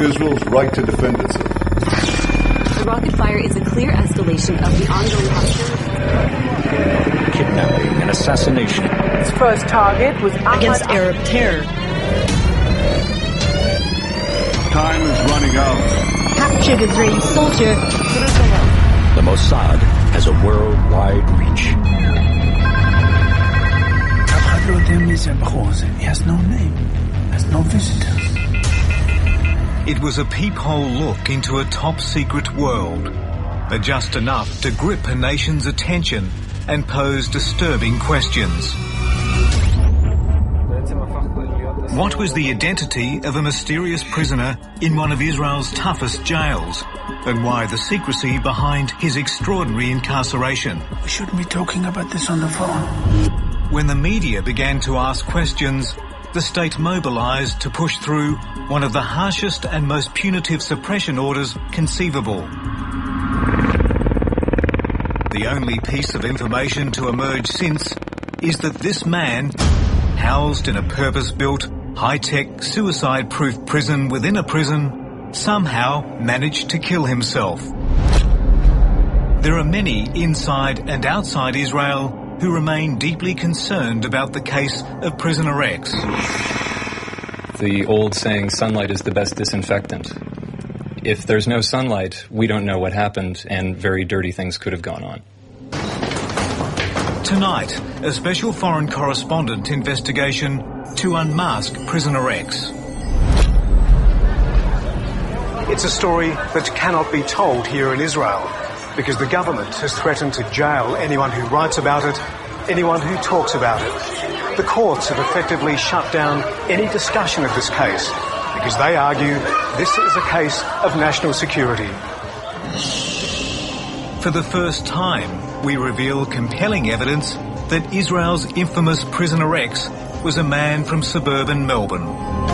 Israel's right to defend itself. The rocket fire is a clear escalation of the ongoing hostility. Kidnapping and assassination. Its first target was against Arab terror. Time is running out. Captured Israeli soldier. The Mossad has a worldwide reach. He has no name, has no visitors. It was a peephole look into a top-secret world, but just enough to grip a nation's attention and pose disturbing questions. What was the identity of a mysterious prisoner in one of Israel's toughest jails? And why the secrecy behind his extraordinary incarceration? We shouldn't be talking about this on the phone. When the media began to ask questions, the state mobilized to push through one of the harshest and most punitive suppression orders conceivable. The only piece of information to emerge since is that this man, housed in a purpose-built, high-tech, suicide-proof prison within a prison, somehow managed to kill himself. There are many inside and outside Israel who remain deeply concerned about the case of prisoner X. The old saying, sunlight is the best disinfectant. If there's no sunlight, we don't know what happened, and very dirty things could have gone on. Tonight, a special foreign correspondent investigation to unmask prisoner X. It's a story that cannot be told here in Israel because the government has threatened to jail anyone who writes about it, anyone who talks about it. The courts have effectively shut down any discussion of this case because they argue this is a case of national security. For the first time, we reveal compelling evidence that Israel's infamous prisoner X was a man from suburban Melbourne.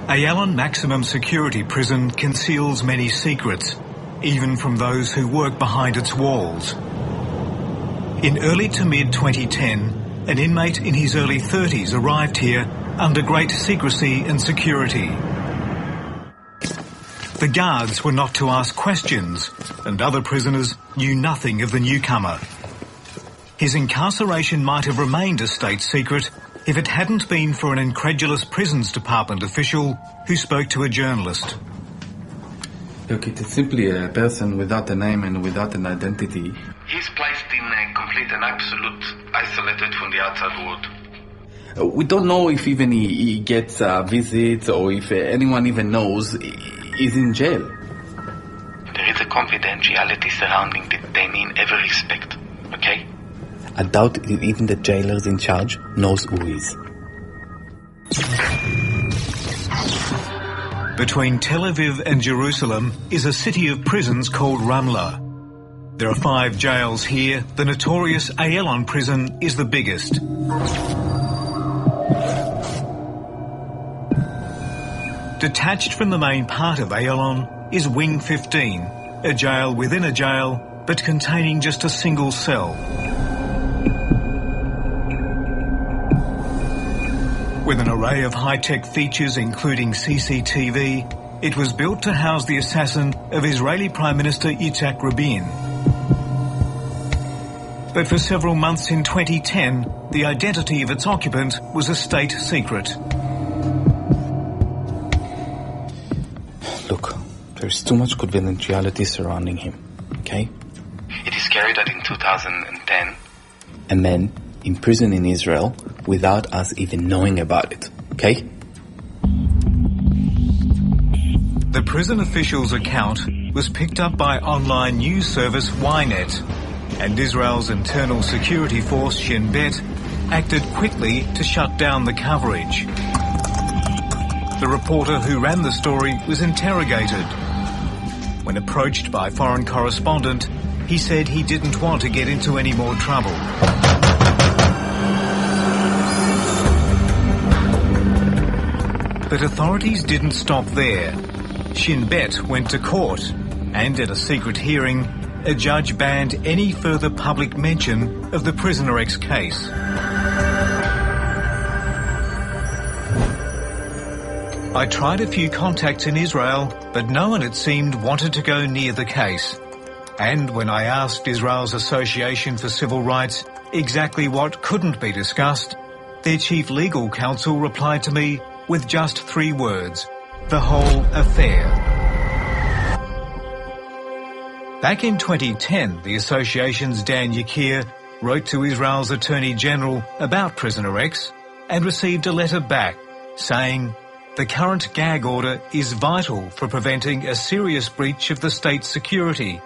Ayalon Maximum Security Prison conceals many secrets, even from those who work behind its walls. In early to mid-2010, an inmate in his early 30s arrived here under great secrecy and security. The guards were not to ask questions, and other prisoners knew nothing of the newcomer. His incarceration might have remained a state secret if it hadn't been for an incredulous Prisons Department official who spoke to a journalist. Look, it's simply a person without a name and without an identity. He's placed in a complete and absolute isolated from the outside world. We don't know if even he gets visits or if anyone even knows he's in jail. There is a confidentiality surrounding detainee in every respect, okay? I doubt if even the jailers in charge knows who he is. Between Tel Aviv and Jerusalem is a city of prisons called Ramla. There are 5 jails here. The notorious Ayalon prison is the biggest. Detached from the main part of Ayalon is Wing 15, a jail within a jail, but containing just a single cell. With an array of high-tech features including CCTV, it was built to house the assassin of Israeli Prime Minister Yitzhak Rabin. But for several months in 2010, the identity of its occupant was a state secret. Look, There's too much confidentiality surrounding him, okay? It is scary that in 2010, a man in prison in Israel without us even knowing about it, okay? The prison official's account was picked up by online news service Ynet, and Israel's internal security force Shin Bet acted quickly to shut down the coverage. The reporter who ran the story was interrogated. When approached by foreign correspondent, he said he didn't want to get into any more trouble. But authorities didn't stop there. Shin Bet went to court, and at a secret hearing, a judge banned any further public mention of the Prisoner X case. I tried a few contacts in Israel, but no one, it seemed, wanted to go near the case. And when I asked Israel's Association for Civil Rights exactly what couldn't be discussed, their chief legal counsel replied to me with just 3 words: the whole affair. Back in 2010, the association's Dan Yakir wrote to Israel's Attorney General about Prisoner X and received a letter back saying, "The current gag order is vital for preventing a serious breach of the state's security,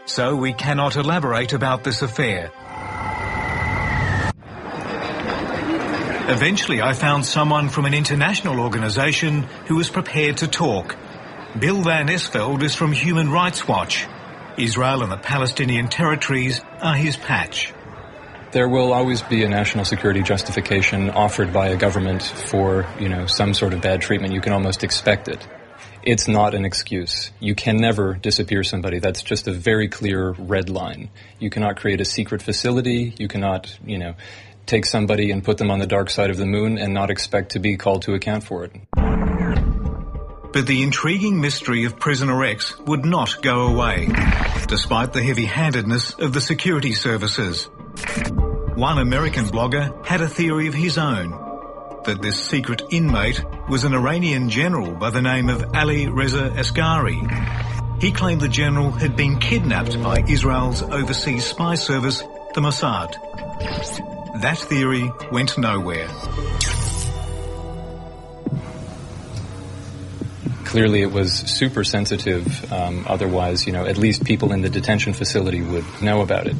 so we cannot elaborate about this affair." Eventually, I found someone from an international organisation who was prepared to talk. Bill Van Esveld is from Human Rights Watch. Israel and the Palestinian territories are his patch. There will always be a national security justification offered by a government for, some sort of bad treatment. You can almost expect it. It's not an excuse. You can never disappear somebody. That's just a very clear red line. You cannot create a secret facility. You cannot, take somebody and put them on the dark side of the moon and not expect to be called to account for it. But the intriguing mystery of Prisoner X would not go away, despite the heavy-handedness of the security services. One American blogger had a theory of his own, that this secret inmate was an Iranian general by the name of Ali Reza Asghari. He claimed the general had been kidnapped by Israel's overseas spy service, the Mossad. That theory went nowhere. Clearly it was super sensitive. Otherwise, at least people in the detention facility would know about it.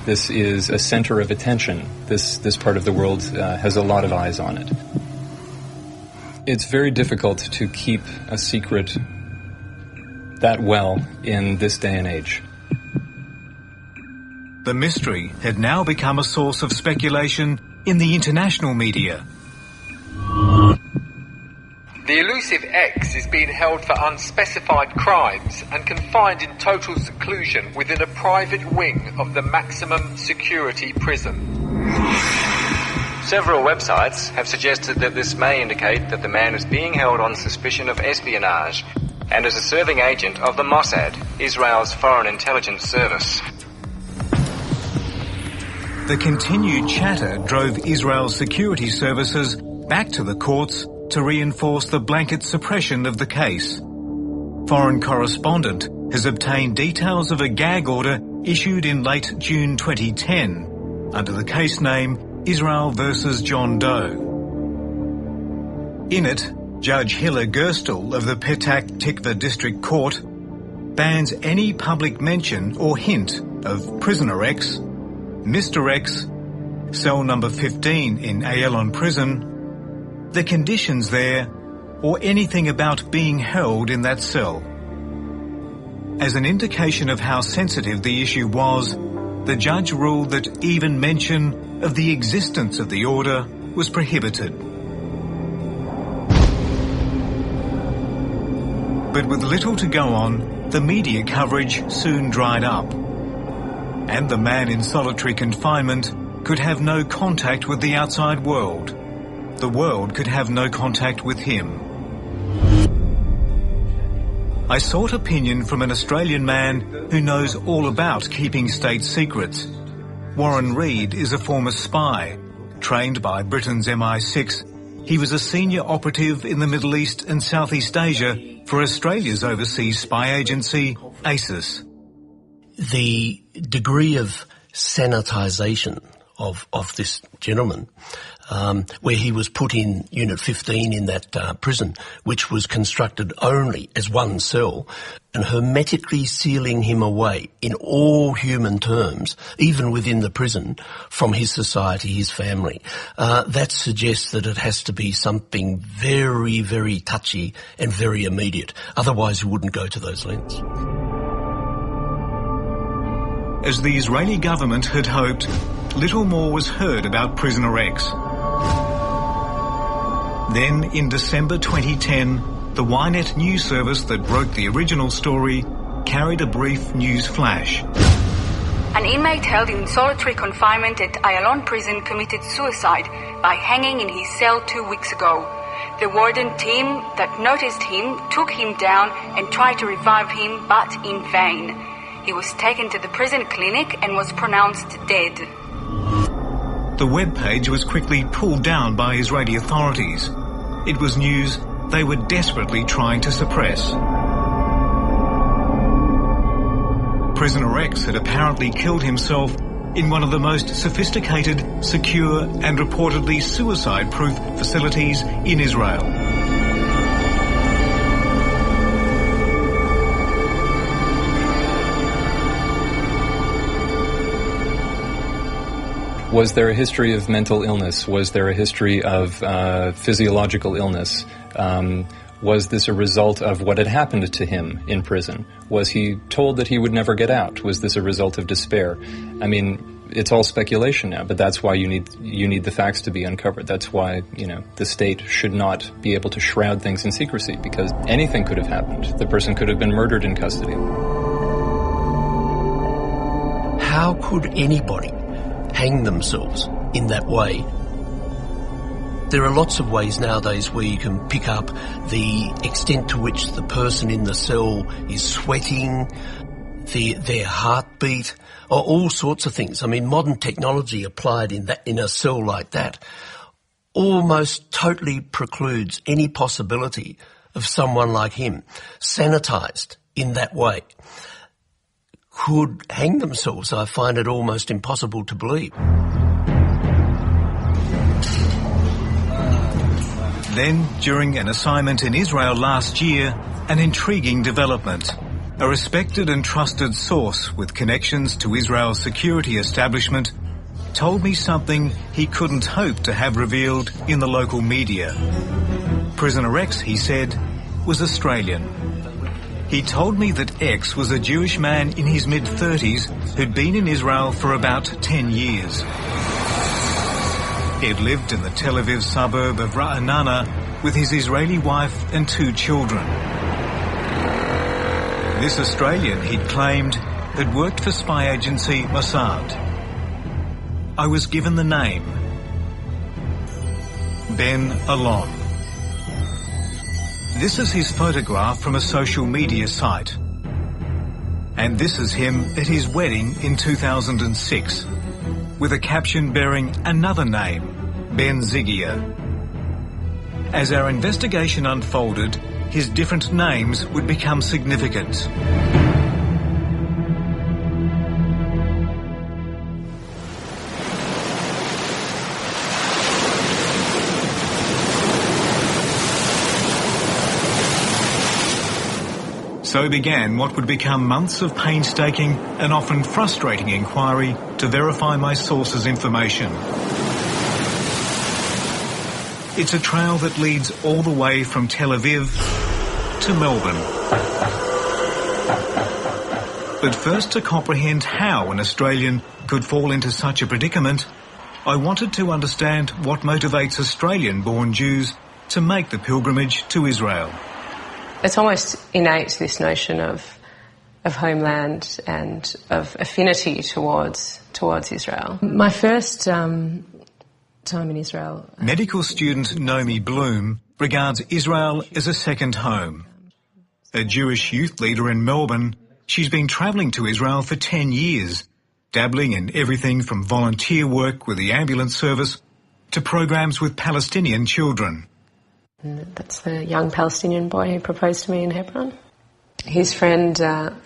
This is a center of attention. This part of the world has a lot of eyes on it. It's very difficult to keep a secret that well in this day and age. The mystery had now become a source of speculation in the international media. The elusive X is being held for unspecified crimes and confined in total seclusion within a private wing of the maximum security prison. Several websites have suggested that this may indicate that the man is being held on suspicion of espionage and is a serving agent of the Mossad, Israel's foreign intelligence service. The continued chatter drove Israel's security services back to the courts to reinforce the blanket suppression of the case. Foreign correspondent has obtained details of a gag order issued in late June 2010 under the case name Israel versus John Doe. In it, Judge Hilla Gerstel of the Petah Tikva District Court bans any public mention or hint of Prisoner X, Mr. X, cell number 15 in Ayalon prison, the conditions there, or anything about being held in that cell. As an indication of how sensitive the issue was, the judge ruled that even mention of the existence of the order was prohibited. But with little to go on, the media coverage soon dried up, and the man in solitary confinement could have no contact with the outside world. The world could have no contact with him. I sought opinion from an Australian man who knows all about keeping state secrets. Warren Reid is a former spy. Trained by Britain's MI6, he was a senior operative in the Middle East and Southeast Asia for Australia's overseas spy agency, ASIS. The degree of sanitisation of this gentleman, where he was put in Unit 15 in that prison, which was constructed only as one cell, and hermetically sealing him away in all human terms, even within the prison, from his society, his family. That suggests that it has to be something very, very touchy and very immediate. Otherwise, he wouldn't go to those lengths. As the Israeli government had hoped, little more was heard about Prisoner X. Then, in December 2010, the Ynet news service that broke the original story carried a brief news flash. An inmate held in solitary confinement at Ayalon prison committed suicide by hanging in his cell 2 weeks ago. The warden team that noticed him took him down and tried to revive him, but in vain. He was taken to the prison clinic and was pronounced dead. The webpage was quickly pulled down by Israeli authorities. It was news they were desperately trying to suppress. Prisoner X had apparently killed himself in one of the most sophisticated, secure and reportedly suicide-proof facilities in Israel. Was there a history of mental illness? Was there a history of physiological illness? Was this a result of what had happened to him in prison? Was he told that he would never get out? Was this a result of despair? I mean, it's all speculation now, but that's why you need the facts to be uncovered. That's why, the state should not be able to shroud things in secrecy, because anything could have happened. The person could have been murdered in custody. How could anybody hang themselves in that way? There are lots of ways nowadays where you can pick up the extent to which the person in the cell is sweating, their heartbeat, or all sorts of things. I mean, modern technology applied in a cell like that almost totally precludes any possibility of someone like him, sanitised in that way, could hang themselves. I find it almost impossible to believe. Then, during an assignment in Israel last year, an intriguing development. A respected and trusted source with connections to Israel's security establishment told me something he couldn't hope to have revealed in the local media. Prisoner X, he said, was Australian. He told me that X was a Jewish man in his mid-30s who'd been in Israel for about 10 years. He'd lived in the Tel Aviv suburb of Ra'anana with his Israeli wife and 2 children. This Australian, he'd claimed, had worked for spy agency Mossad. I was given the name Ben Alon. This is his photograph from a social media site. And this is him at his wedding in 2006, with a caption bearing another name, Ben Zigia. As our investigation unfolded, his different names would become significant. So began what would become months of painstaking and often frustrating inquiry to verify my source's information. It's a trail that leads all the way from Tel Aviv to Melbourne. But first, to comprehend how an Australian could fall into such a predicament, I wanted to understand what motivates Australian-born Jews to make the pilgrimage to Israel. It's almost innate, this notion of homeland and of affinity towards Israel. My first time in Israel. Medical student Naomi Bloom regards Israel as a second home. A Jewish youth leader in Melbourne, she's been travelling to Israel for 10 years, dabbling in everything from volunteer work with the ambulance service to programs with Palestinian children. That's the young Palestinian boy who proposed to me in Hebron. His friend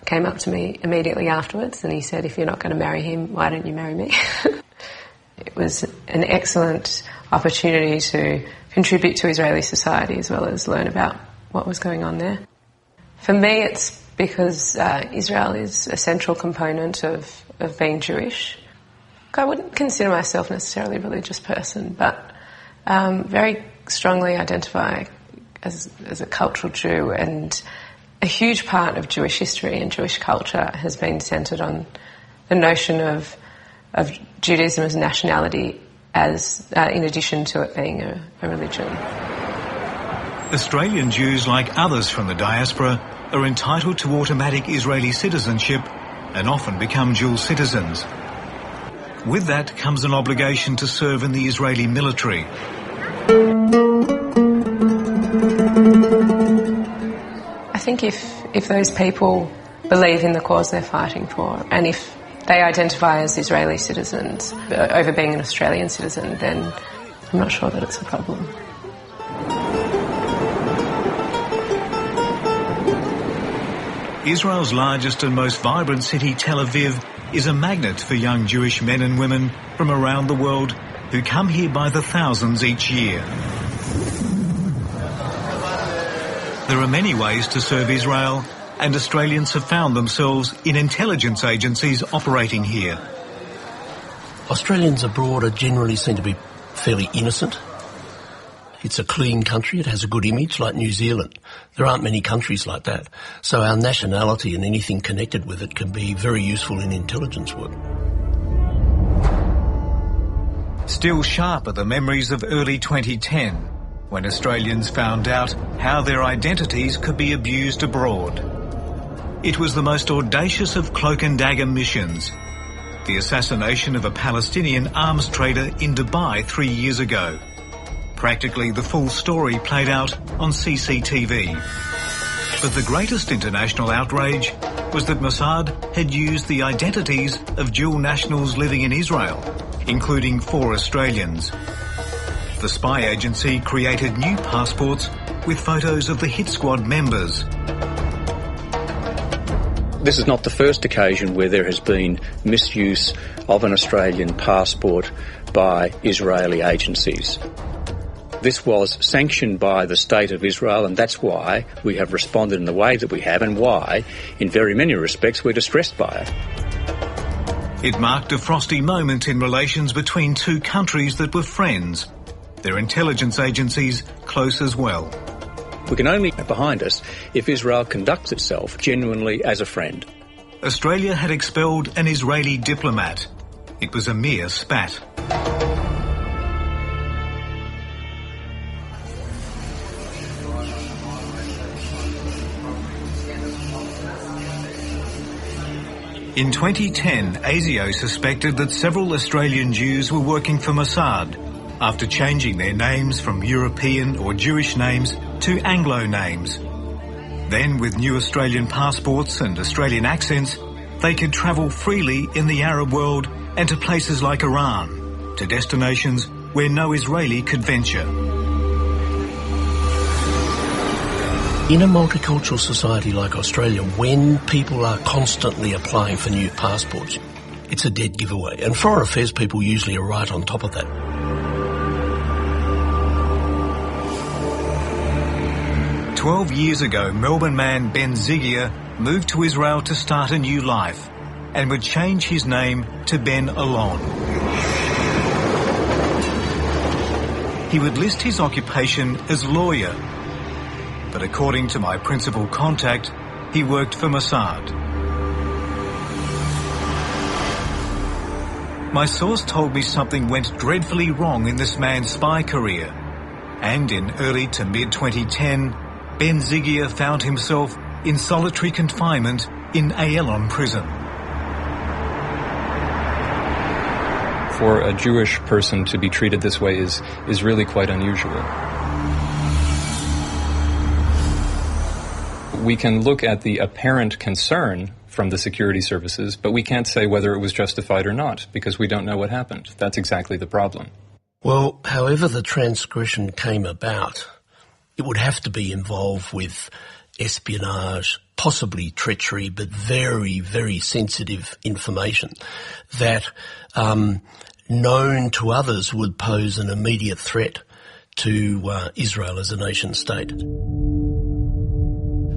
came up to me immediately afterwards and he said, if you're not going to marry him, why don't you marry me? It was an excellent opportunity to contribute to Israeli society as well as learn about what was going on there. For me, it's because Israel is a central component of being Jewish. I wouldn't consider myself necessarily a religious person, but very strongly identify as a cultural Jew, and a huge part of Jewish history and Jewish culture has been centred on the notion of Judaism as a nationality, as in addition to it being a religion. Australian Jews, like others from the diaspora, are entitled to automatic Israeli citizenship and often become dual citizens. With that comes an obligation to serve in the Israeli military. I think if those people believe in the cause they're fighting for, and if they identify as Israeli citizens over being an Australian citizen, then I'm not sure that it's a problem. Israel's largest and most vibrant city, Tel Aviv, is a magnet for young Jewish men and women from around the world who come here by the thousands each year. There are many ways to serve Israel, and Australians have found themselves in intelligence agencies operating here. Australians abroad generally seem to be fairly innocent. It's a clean country, it has a good image, like New Zealand. There aren't many countries like that. So our nationality and anything connected with it can be very useful in intelligence work. Still sharp are the memories of early 2010, when Australians found out how their identities could be abused abroad. It was the most audacious of cloak and dagger missions, the assassination of a Palestinian arms trader in Dubai 3 years ago. Practically the full story played out on CCTV. But the greatest international outrage was that Mossad had used the identities of dual nationals living in Israel, including 4 Australians. The spy agency created new passports with photos of the hit squad members. This is not the first occasion where there has been misuse of an Australian passport by Israeli agencies. This was sanctioned by the State of Israel, and that's why we have responded in the way that we have, and why, in very many respects, we're distressed by it. It marked a frosty moment in relations between two countries that were friends, their intelligence agencies close as well. We can only get behind us if Israel conducts itself genuinely as a friend. Australia had expelled an Israeli diplomat. It was a mere spat. In 2010, ASIO suspected that several Australian Jews were working for Mossad after changing their names from European or Jewish names to Anglo names. Then, with new Australian passports and Australian accents, they could travel freely in the Arab world and to places like Iran, to destinations where no Israeli could venture. In a multicultural society like Australia, when people are constantly applying for new passports, it's a dead giveaway. And foreign affairs people usually are right on top of that. "12 years ago, Melbourne man Ben Zigia moved to Israel to start a new life and would change his name to Ben Alon. He would list his occupation as lawyer, but according to my principal contact, he worked for Mossad. My source told me something went dreadfully wrong in this man's spy career, and in early to mid-2010, Ben Zigia found himself in solitary confinement in Ayalon prison. For a Jewish person to be treated this way is really quite unusual. We can look at the apparent concern from the security services, but we can't say whether it was justified or not, because we don't know what happened. That's exactly the problem. Well, however the transgression came about, It would have to be involved with espionage, possibly treachery, but very, very sensitive information that, known to others, would pose an immediate threat to Israel as a nation state.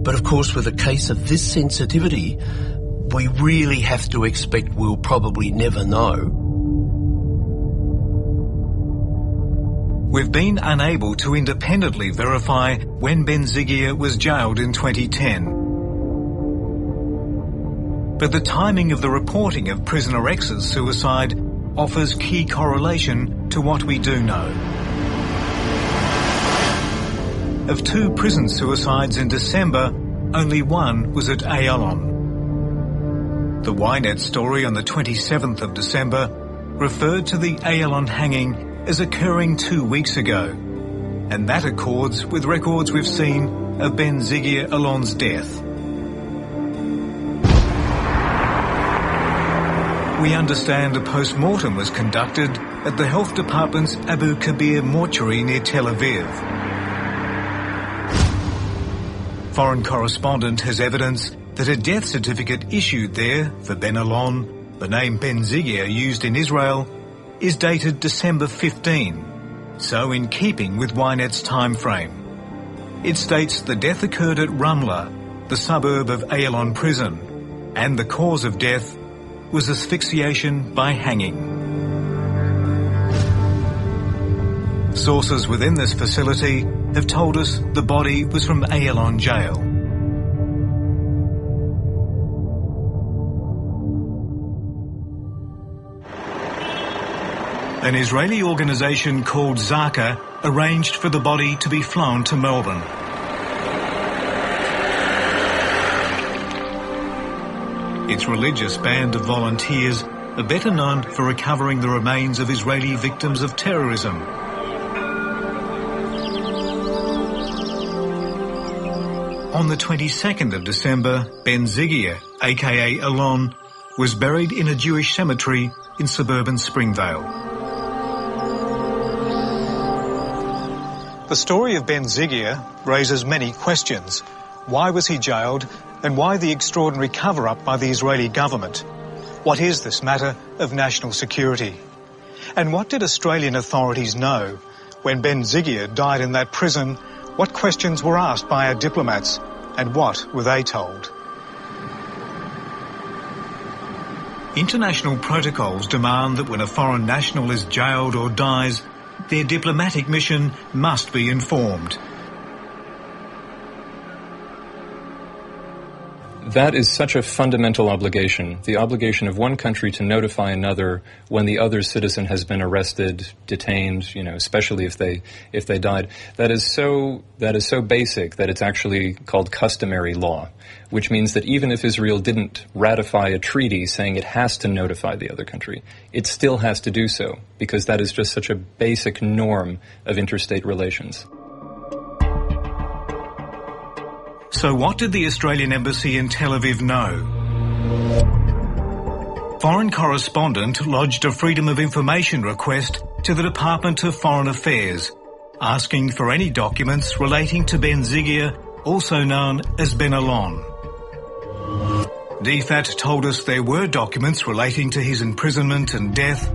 But of course, with a case of this sensitivity, we really have to expect we'll probably never know. We've been unable to independently verify when Ben-Zigir was jailed in 2010. But the timing of the reporting of prisoner X's suicide offers key correlation to what we do know. Of 2 prison suicides in December, only one was at Ayalon. The Ynet story on the 27th of December referred to the Ayalon hanging as occurring 2 weeks ago, and that accords with records we've seen of Ben-Zigir Alon's death. We understand a post-mortem was conducted at the Health Department's Abu Kabir mortuary near Tel Aviv. Foreign correspondent has evidence that a death certificate issued there for Ben Alon, the name Ben-Zigir used in Israel, is dated December 15, so in keeping with Ynet's time frame. It states the death occurred at Ramla, the suburb of Ayalon prison, and the cause of death was asphyxiation by hanging. Sources within this facility have told us the body was from Ayalon jail. An Israeli organisation called Zaka arranged for the body to be flown to Melbourne. Its religious band of volunteers are better known for recovering the remains of Israeli victims of terrorism. On the 22nd of December, Ben-Zigir, aka Alon, was buried in a Jewish cemetery in suburban Springvale. The story of Ben-Zigir raises many questions. Why was he jailed, and why the extraordinary cover-up by the Israeli government? What is this matter of national security? And what did Australian authorities know? When Ben-Zigir died in that prison, what questions were asked by our diplomats, and what were they told? International protocols demand that when a foreign national is jailed or dies, their diplomatic mission must be informed. That is such a fundamental obligation, the obligation of one country to notify another when the other citizen has been arrested, detained, especially if they died. That is so basic that it's actually called customary law, which means that even if Israel didn't ratify a treaty saying it has to notify the other country, it still has to do so, because that is just such a basic norm of interstate relations. So what did the Australian Embassy in Tel Aviv know? Foreign correspondent lodged a Freedom of Information request to the Department of Foreign Affairs, asking for any documents relating to Ben-Zigir, also known as Ben Alon. DFAT told us there were documents relating to his imprisonment and death,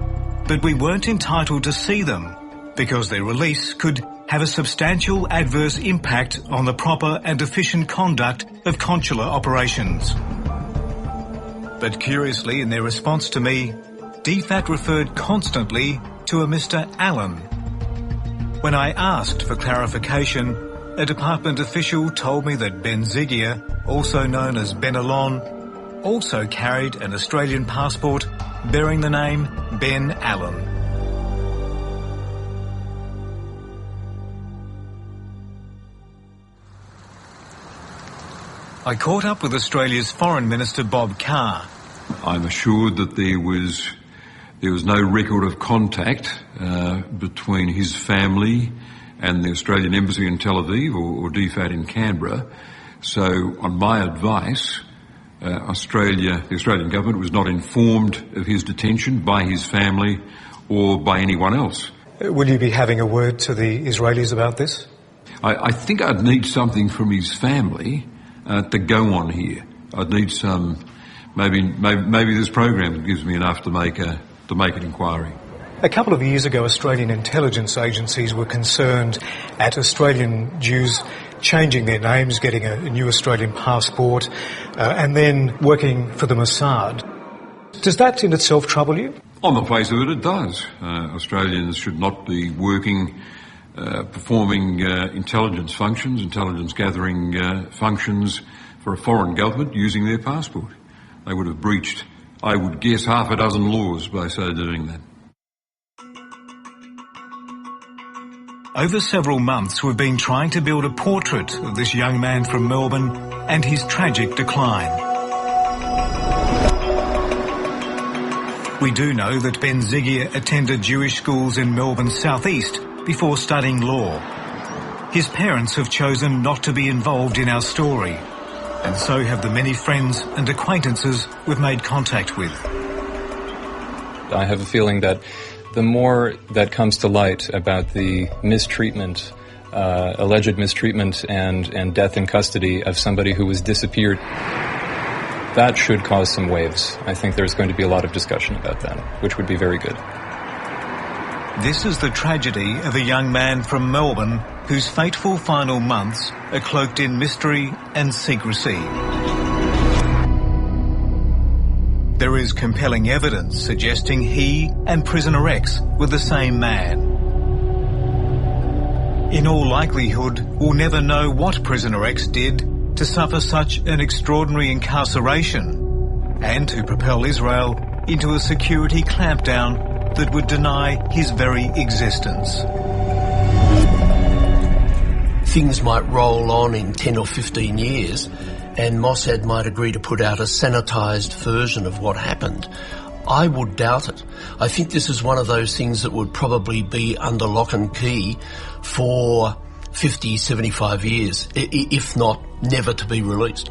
but we weren't entitled to see them because their release could have a substantial adverse impact on the proper and efficient conduct of consular operations. But curiously, in their response to me, DFAT referred constantly to a Mr. Allen. When I asked for clarification, a department official told me that Ben-Zigir, also known as Ben Alon, also carried an Australian passport bearing the name Ben Allen. I caught up with Australia's Foreign Minister Bob Carr. I'm assured that there was no record of contact between his family and the Australian Embassy in Tel Aviv or DFAT in Canberra. So on my advice, the Australian government was not informed of his detention by his family or by anyone else. Will you be having a word to the Israelis about this? I think I'd need something from his family to go on here. I'd need some, maybe this program gives me enough to make an inquiry. A couple of years ago, Australian intelligence agencies were concerned at Australian Jews changing their names, getting a new Australian passport, and then working for the Mossad. Does that in itself trouble you? On the face of it, it does. Australians should not be working, performing intelligence functions, intelligence gathering functions for a foreign government using their passport. They would have breached, I would guess, half a dozen laws by so doing that. Over several months, we've been trying to build a portrait of this young man from Melbourne and his tragic decline. We do know that Ben Zigia attended Jewish schools in Melbourne's southeast before studying law. His parents have chosen not to be involved in our story, and so have the many friends and acquaintances we've made contact with. I have a feeling that the more that comes to light about the mistreatment, alleged mistreatment and death in custody of somebody who was disappeared, that should cause some waves. I think there's going to be a lot of discussion about that, which would be very good. This is the tragedy of a young man from Melbourne whose fateful final months are cloaked in mystery and secrecy. There is compelling evidence suggesting he and Prisoner X were the same man. In all likelihood, we'll never know what Prisoner X did to suffer such an extraordinary incarceration and to propel Israel into a security clampdown that would deny his very existence. Things might roll on in 10 or 15 years and Mossad might agree to put out a sanitised version of what happened. I would doubt it. I think this is one of those things that would probably be under lock and key for 50, 75 years, if not never to be released.